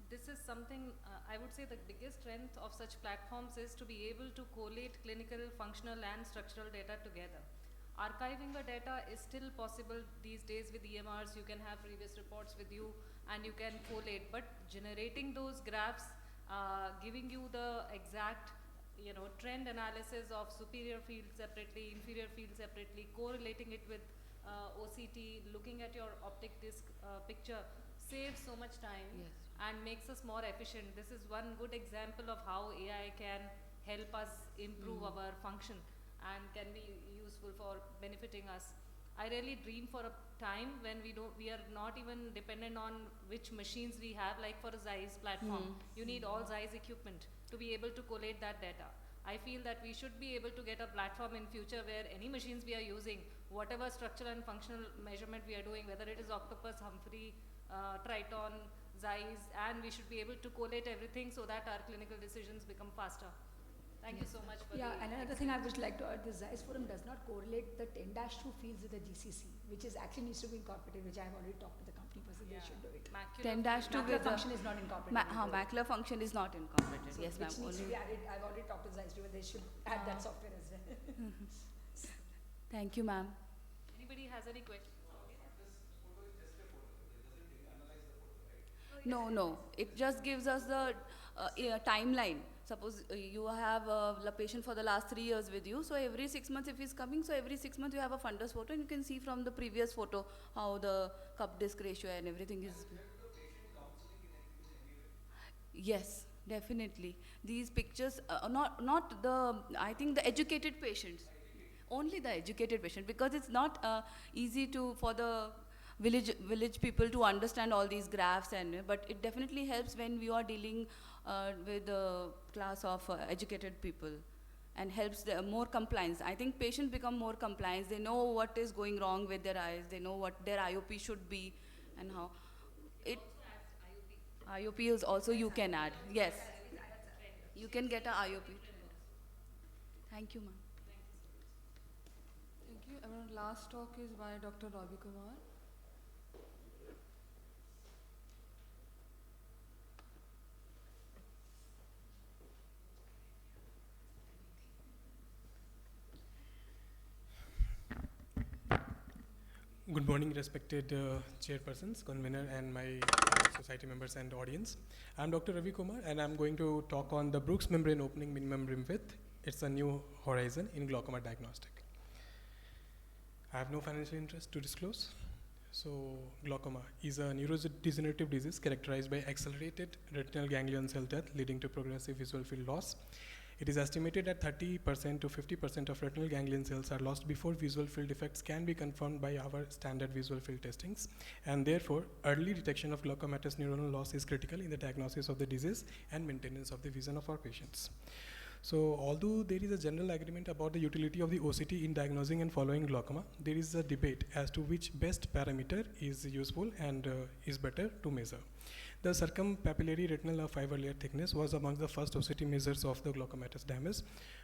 this is something, I would say the biggest strength of such platforms is to be able to collate clinical, functional and structural data together. Archiving the data is still possible these days with EMRs. You can have previous reports with you and you can collate, but generating those graphs, giving you the exact trend analysis of superior field separately, inferior field separately, correlating it with OCT, looking at your optic disc picture, saves so much time. Yes. And makes us more efficient. This is one good example of how AI can help us improve our function and can be useful for benefiting us. I really dream for a time when we are not even dependent on which machines we have, like for a Zeiss platform. You need all Zeiss equipment to be able to collate that data. I feel that we should be able to get a platform in future where any machines we are using, whatever structural and functional measurement we are doing, whether it is Octopus, Humphrey, Triton, Zeiss, and we should be able to collate everything so that our clinical decisions become faster. Thank you so much for Yeah, and another thing I would like to add, the Zeiss forum does not correlate the 10-2 fields with the GCC, which is actually needs to be incorporated, which I have already talked to the company person, they should do it. 10-2 Macular function is not incorporated. Macular function is not incorporated. So Yes, ma'am. which needs to be added. I've already talked to Zeiss, they should add that software as well. Thank you, ma'am. Anybody has any questions? No. It just gives us the timeline. Suppose you have a patient for the last 3 years with you, so every 6 months if he's coming, so every 6 months you have a fundus photo and you can see from the previous photo how the cup disc ratio and everything is. Yes, Definitely. These pictures, not the, I think the educated patients, only the educated patient, because it's not easy for the village people to understand all these graphs, but it definitely helps when we are dealing with the class of educated people, and helps the more compliance. I think patients become more compliant. They know what is going wrong with their eyes. They know what their IOP should be and how. It IOP is also you can add. Yes, you can get a IOP trend. Thank you, ma'am. Thank you. Our last talk is by Dr. Ravi Kumar. Good morning, respected chairpersons, convener, and my society members and audience. I'm Dr. Ravi Kumar, and I'm going to talk on the Brooks membrane opening minimum rim width. It's a new horizon in glaucoma diagnostic. I have no financial interest to disclose. So, glaucoma is a neurodegenerative disease characterized by accelerated retinal ganglion cell death leading to progressive visual field loss. It is estimated that 30% to 50% of retinal ganglion cells are lost before visual field defects can be confirmed by our standard visual field testings, and therefore early detection of glaucomatous neuronal loss is critical in the diagnosis of the disease and maintenance of the vision of our patients. So although there is a general agreement about the utility of the OCT in diagnosing and following glaucoma, there is a debate as to which best parameter is useful and is better to measure. The circumpapillary retinal fiber layer thickness was among the first OCT measures of the glaucomatous damage.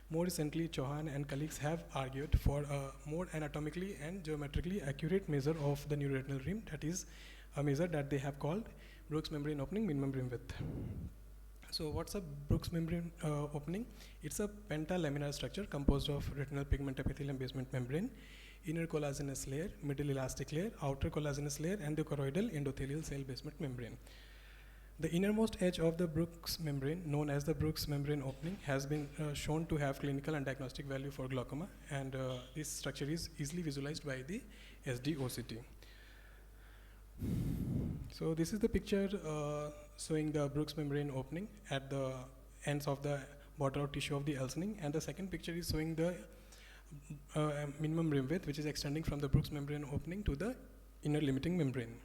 More recently, Chauhan and colleagues have argued for a more anatomically and geometrically accurate measure of the neuroretinal rim, that is a measure that they have called Brooks membrane opening minimum rim width. So what's a Brooks membrane opening? It's a pentalaminar structure composed of retinal pigment epithelium basement membrane, inner collagenous layer, middle elastic layer, outer collagenous layer, and the choroidal endothelial cell basement membrane. The innermost edge of the Brooks membrane, known as the Brooks membrane opening, has been shown to have clinical and diagnostic value for glaucoma, and this structure is easily visualized by the SD-OCT. So this is the picture showing the Brooks membrane opening at the ends of the border of tissue of the Elsning, and the second picture is showing the minimum rim width, which is extending from the Brooks membrane opening to the inner limiting membrane.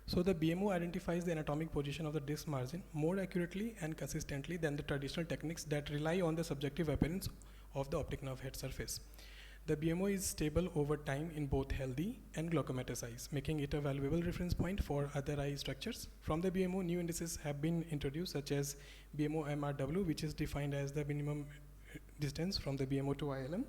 So the BMO identifies the anatomic position of the disc margin more accurately and consistently than the traditional techniques that rely on the subjective appearance of the optic nerve head surface. The BMO is stable over time in both healthy and glaucomatous eyes, making it a valuable reference point for other eye structures. From the BMO, new indices have been introduced, such as BMO MRW, which is defined as the minimum distance from the BMO to ILM.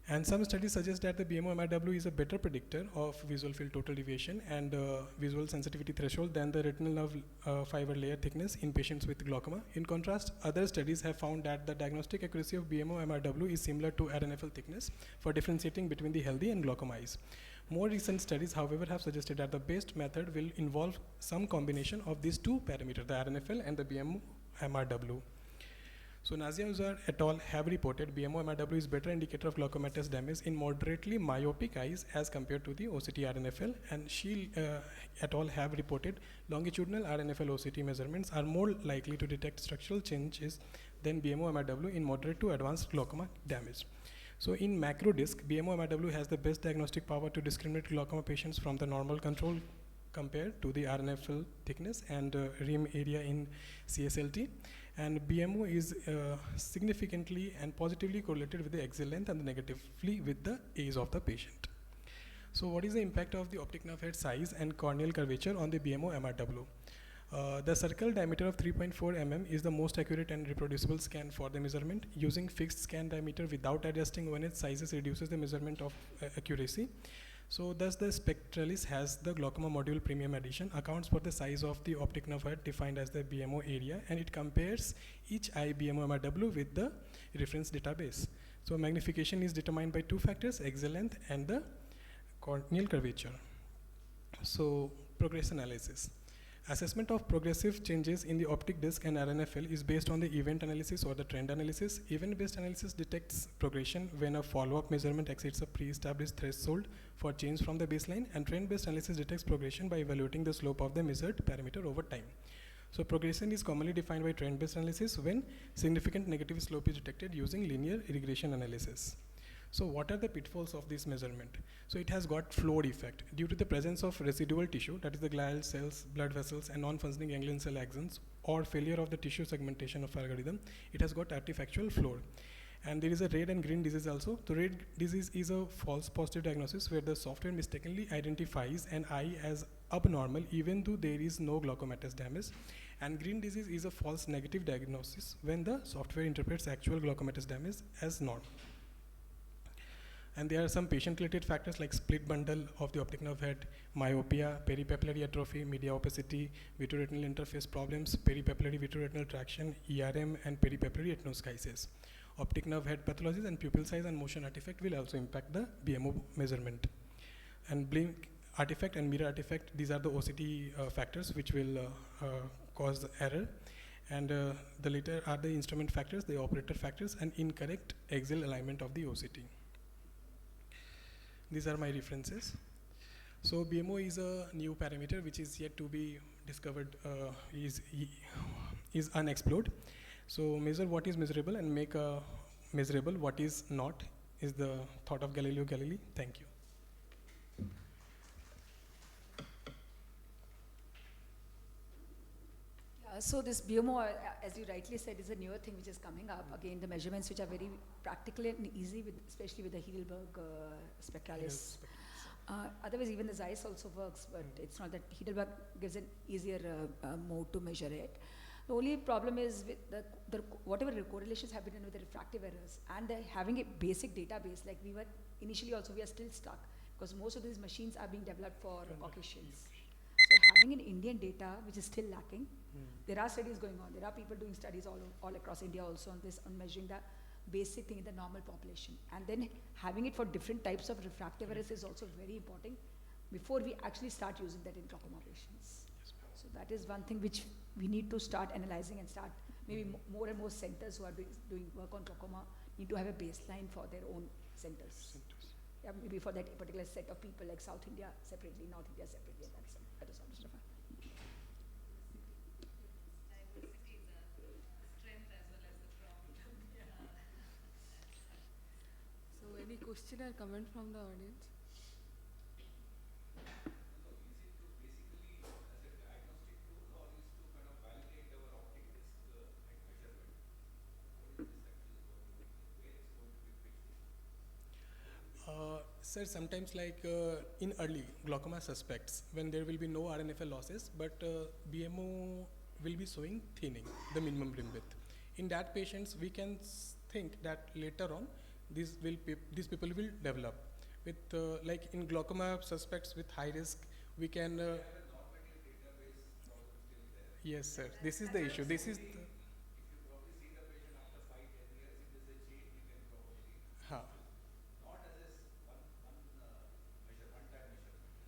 And some studies suggest that the BMO MRW is a better predictor of visual field total deviation and visual sensitivity threshold than the retinal nerve fiber layer thickness in patients with glaucoma. In contrast, other studies have found that the diagnostic accuracy of BMO MRW is similar to RNFL thickness for differentiating between the healthy and glaucoma eyes. More recent studies, however, have suggested that the best method will involve some combination of these two parameters, the RNFL and the BMO MRW. So Nazia Uzar et al. Have reported BMO MRW is better indicator of glaucomatous damage in moderately myopic eyes as compared to the OCT RNFL, and she et al. Have reported longitudinal RNFL OCT measurements are more likely to detect structural changes than BMO MRW in moderate to advanced glaucoma damage. So in macro disc, BMO MRW has the best diagnostic power to discriminate glaucoma patients from the normal control compared to the RNFL thickness and rim area in CSLT. And BMO is significantly and positively correlated with the axial length and negatively with the age of the patient. So what is the impact of the optic nerve head size and corneal curvature on the BMO MRW? The circle diameter of 3.4 mm is the most accurate and reproducible scan for the measurement. Using fixed scan diameter without adjusting one edge sizes reduces the measurement of accuracy. So thus the spectralis has the glaucoma module premium edition, accounts for the size of the optic nerve head defined as the BMO area, and it compares each eye BMO MRW with the reference database. So magnification is determined by two factors, axial length and the corneal curvature. So progress analysis. Assessment of progressive changes in the optic disc and RNFL is based on the event analysis or the trend analysis. Event-based analysis detects progression when a follow-up measurement exceeds a pre-established threshold for change from the baseline, and trend-based analysis detects progression by evaluating the slope of the measured parameter over time. So progression is commonly defined by trend-based analysis when significant negative slope is detected using linear regression analysis. So what are the pitfalls of this measurement? So it has got flood effect. Due to the presence of residual tissue, that is the glial cells, blood vessels, and non-functioning ganglion cell axons, or failure of the tissue segmentation of algorithm, it has got artifactual flood. And there is a red and green disease also. The red disease is a false positive diagnosis where the software mistakenly identifies an eye as abnormal even though there is no glaucomatous damage. And green disease is a false negative diagnosis when the software interprets actual glaucomatous damage as normal. And there are some patient-related factors like split bundle of the optic nerve head, myopia, peripapillary atrophy, media opacity, vitreoretinal interface problems, peripapillary vitreoretinal traction, ERM, and peripapillary atenoschisis. Optic nerve head pathologies and pupil size and motion artifact will also impact the BMO measurement. And blink artifact and mirror artifact, these are the OCT factors which will cause error. And the later are the instrument factors, the operator factors, and incorrect axial alignment of the OCT. These are my references. So BMO is a new parameter which is yet to be discovered, is unexplored. So measure what is measurable and make measurable what is not is the thought of Galileo Galilei. Thank you. So this BMO, as you rightly said, is a newer thing which is coming up. Again, the measurements which are very practical and easy, with, especially with the Heidelberg spectralis. Otherwise, even the Zeiss also works, but it's not that Heidelberg gives an easier mode to measure it. The only problem is with the whatever correlations have been done with the refractive errors and having a basic database, like we were initially also, we are still stuck because most of these machines are being developed for Caucasians. So having an Indian data, which is still lacking, there are studies going on. There are people doing studies all across India also on this, on measuring the basic thing in the normal population. And then having it for different types of refractive errors is also very important before we actually start using that in glaucoma patients. So that is one thing which we need to start analyzing and start, maybe more and more centers who are doing work on glaucoma need to have a baseline for their own centers. Yeah, maybe for that particular set of people, like South India separately, North India separately, and that is all stuff. Diversity is a strength as well as the problem. So any question or comment from the audience? Sir, sometimes like in early glaucoma suspects, when there will be no RNFL losses, but BMO will be showing thinning, the minimum rim width. In that patients, we can think that later on, these people will develop. With like in glaucoma suspects with high risk, we can. Yes, sir. This is the issue. This is.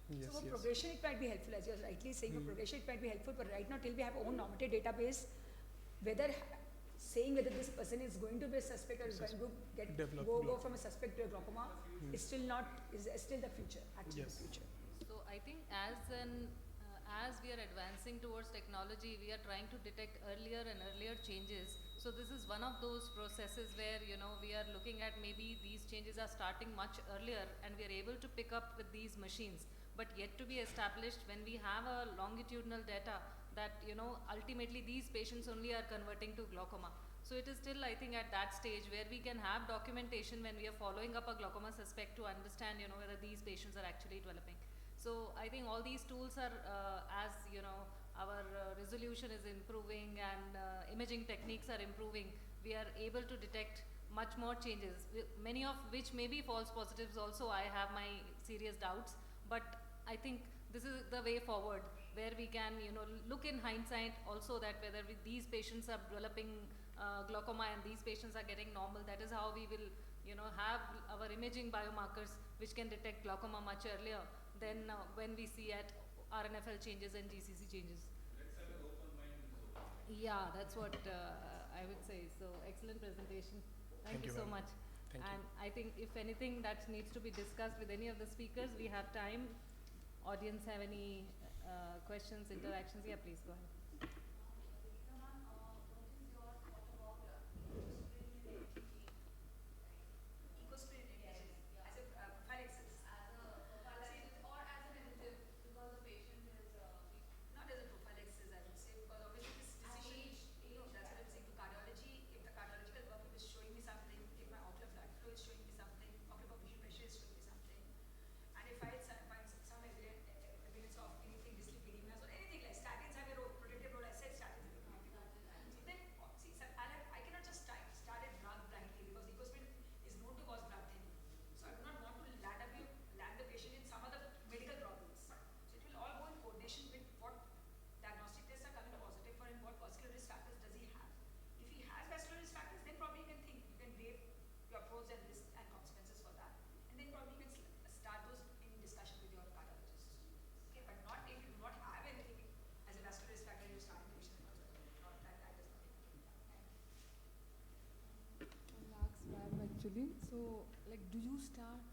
Yes, so for yes. progression, it might be helpful, as you're rightly saying, for progression, it might be helpful, but right now, till we have our own normative database, whether saying whether this person is going to be a suspect or is going to go from a suspect to a glaucoma is still not, is still the future, actually the future. So I think as we are advancing towards technology, we are trying to detect earlier and earlier changes. So this is one of those processes where, you know, we are looking at maybe these changes are starting much earlier and we are able to pick up with these machines, but yet to be established when we have a longitudinal data that, you know, ultimately these patients only are converting to glaucoma. So it is still, I think, at that stage where we can have documentation when we are following up a glaucoma suspect to understand, you know, whether these patients are actually developing. So I think all these tools are, as you know, our resolution is improving and imaging techniques are improving, we are able to detect much more changes, many of which may be false positives also. I have my serious doubts, but I think this is the way forward, where we can, you know, look in hindsight also that whether these patients are developing glaucoma and these patients are getting normal. That is how we will, you know, have our imaging biomarkers which can detect glaucoma much earlier than when we see at RNFL changes and GCC changes. Let's have an open mind. Yeah, that's what I would say. So excellent presentation. Thank you so much. Thank and you. I think if anything that needs to be discussed with any of the speakers, we have time. Audience have any questions, interactions? Yeah, please go ahead.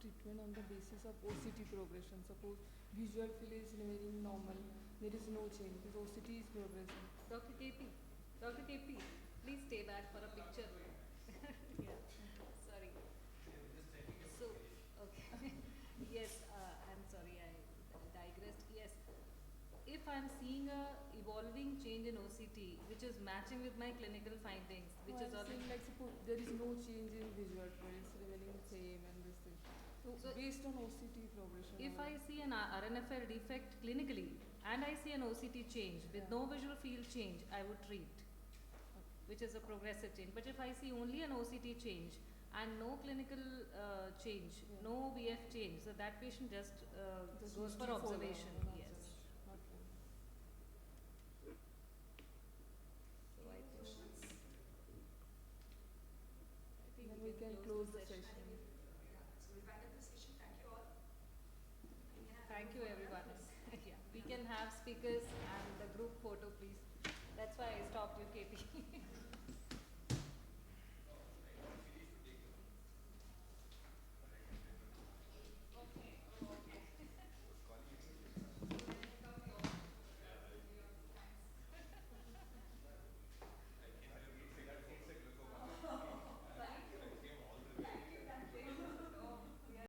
treatment on the basis of OCT progression. Suppose visual field is remaining normal, there is no change, because OCT is progressing. Dr. KP, please stay back for a picture. Yeah, sorry. So, okay. Yes, I'm sorry, I digressed. Yes, if I'm seeing a evolving change in OCT, which is matching with my clinical findings, which No, is I'm already. saying like suppose there is no change in visual field, it's remaining same and this thing. So, So based on OCT progression. If I see an RNFL defect clinically and I see an OCT change with Yeah. no visual field change, I would treat, which is a progressive change. But if I see only an OCT change and no clinical change, Yeah. no VF change, so that patient just Just goes needs for to follow observation. on Yes. observation. Okay. So I think Then we can close the session. So we'll wind up the session. Thank you all. Thank you, everyone. Yeah, we can have speakers and the group photo, please. That's why I stopped you, KP.